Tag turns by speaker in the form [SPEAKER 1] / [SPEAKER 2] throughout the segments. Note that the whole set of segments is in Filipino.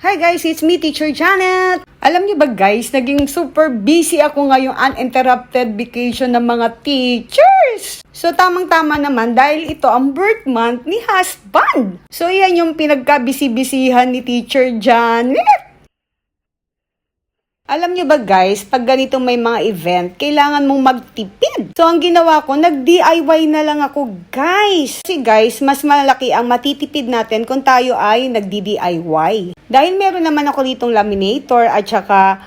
[SPEAKER 1] Hi guys, it's me, Teacher Janet. Alam niyo ba guys, naging super busy ako ngayong uninterrupted vacation ng mga teachers. So tamang-tama naman dahil ito ang birth month ni husband. So yan yung pinagka-busy-busyhan ni Teacher Janet. Alam niyo ba guys, pag ganito may mga event, kailangan mong magtipid. So ang ginawa ko, nag-DIY na lang ako guys. Kasi guys, mas malaki ang matitipid natin kung tayo ay nagdi-DIY. Dahil meron naman ako ditong laminator at saka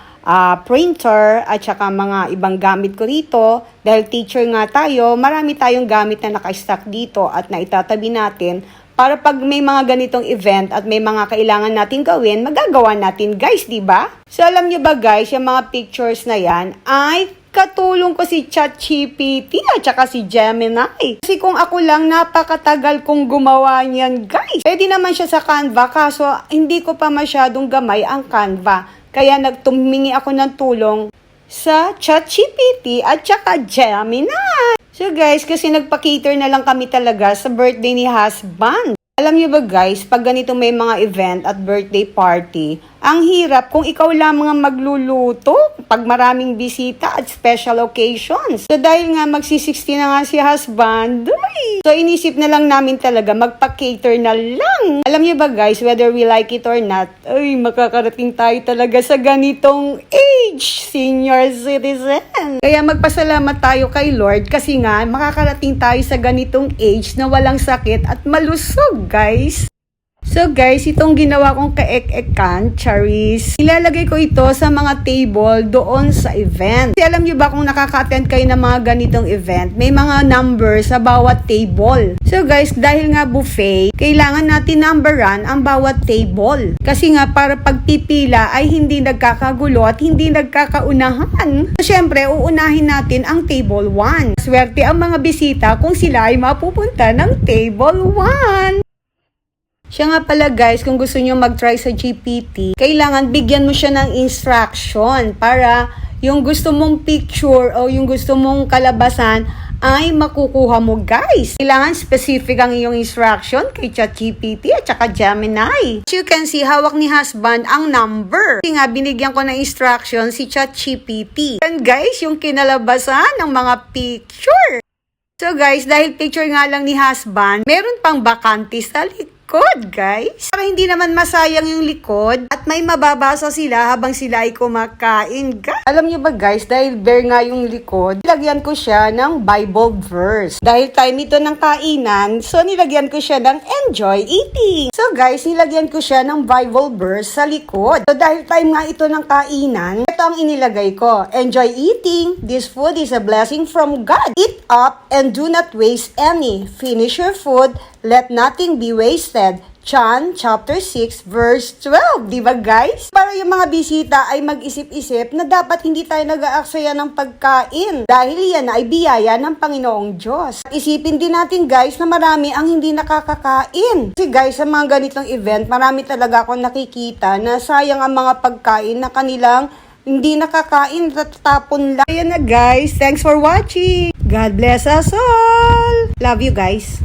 [SPEAKER 1] printer at saka mga ibang gamit ko rito. Dahil teacher nga tayo, marami tayong gamit na naka-stack dito at naitatabi natin. Para pag may mga ganitong event at may mga kailangan natin gawin, magagawa natin guys, di ba? So alam niyo ba guys, yung mga pictures na yan ay katulong ko si ChatGPT at saka si Gemini. Kasi kung ako lang, napakatagal kong gumawa niyan guys. Pwede naman siya sa Canva, kaso hindi ko pa masyadong gamay ang Canva. Kaya nagtumingi ako ng tulong sa ChatGPT at saka Gemini. So guys, kasi nagpa-cater na lang kami talaga sa birthday ni husband. Alam niyo ba guys, pag ganito may mga event at birthday party, ang hirap kung ikaw lamang ang magluluto pag maraming bisita at special occasions. So dahil nga magsi-60 na nga si husband, so inisip na lang namin talaga magpa-cater na lang. Alam niyo ba guys, whether we like it or not, ay makakarating tayo talaga sa ganitong age, senior citizen. Kaya magpasalamat tayo kay Lord kasi nga makakarating tayo sa ganitong age na walang sakit at malusog guys. So guys, itong ginawa kong kaek-ekan, charis, ilalagay ko ito sa mga table doon sa event. Kasi alam niyo ba kung nakaka-attend kayo ng mga ganitong event, may mga number sa bawat table. So guys, dahil nga buffet, kailangan natin numberan ang bawat table. Kasi nga para pagpipila ay hindi nagkakagulo at hindi nagkakaunahan. So syempre, uunahin natin ang table 1. Swerte ang mga bisita kung sila ay mapupunta ng table 1. Siya nga pala guys, kung gusto nyo mag-try sa GPT, kailangan bigyan mo siya ng instruction para yung gusto mong picture o yung gusto mong kalabasan ay makukuha mo guys. Kailangan specific ang iyong instruction kay ChatGPT at saka Gemini. As you can see, hawak ni husband ang number. Kasi nga, binigyan ko ng instruction si ChatGPT. And guys, yung kinalabasan ng mga picture. So guys, dahil picture nga lang ni husband, meron pang bakante sa likod guys. Para hindi naman masayang yung likod at may mababasa sila habang sila ay kumakain guys. Alam niyo ba guys, dahil bare nga yung likod, nilagyan ko siya ng Bible verse. Dahil time ito ng kainan, so nilagyan ko siya ng enjoy eating. So guys, nilagyan ko siya ng Bible verse sa likod. So dahil time nga ito ng kainan, ito ang inilagay ko. Enjoy eating. This food is a blessing from God. Eat up and do not waste any. Finish your food. Let nothing be wasted. John chapter 6 verse 12. Diba guys? Para yung mga bisita ay mag-isip-isip na dapat hindi tayo nag-aaksaya ng pagkain. Dahil yan ay biyaya ng Panginoong Diyos. At isipin din natin guys na marami ang hindi nakakakain. Kasi guys, sa mga ganitong event, marami talaga akong nakikita na sayang ang mga pagkain na kanilang hindi nakakain, tatapon lang. Ayan na guys. Thanks for watching. God bless us all. Love you guys.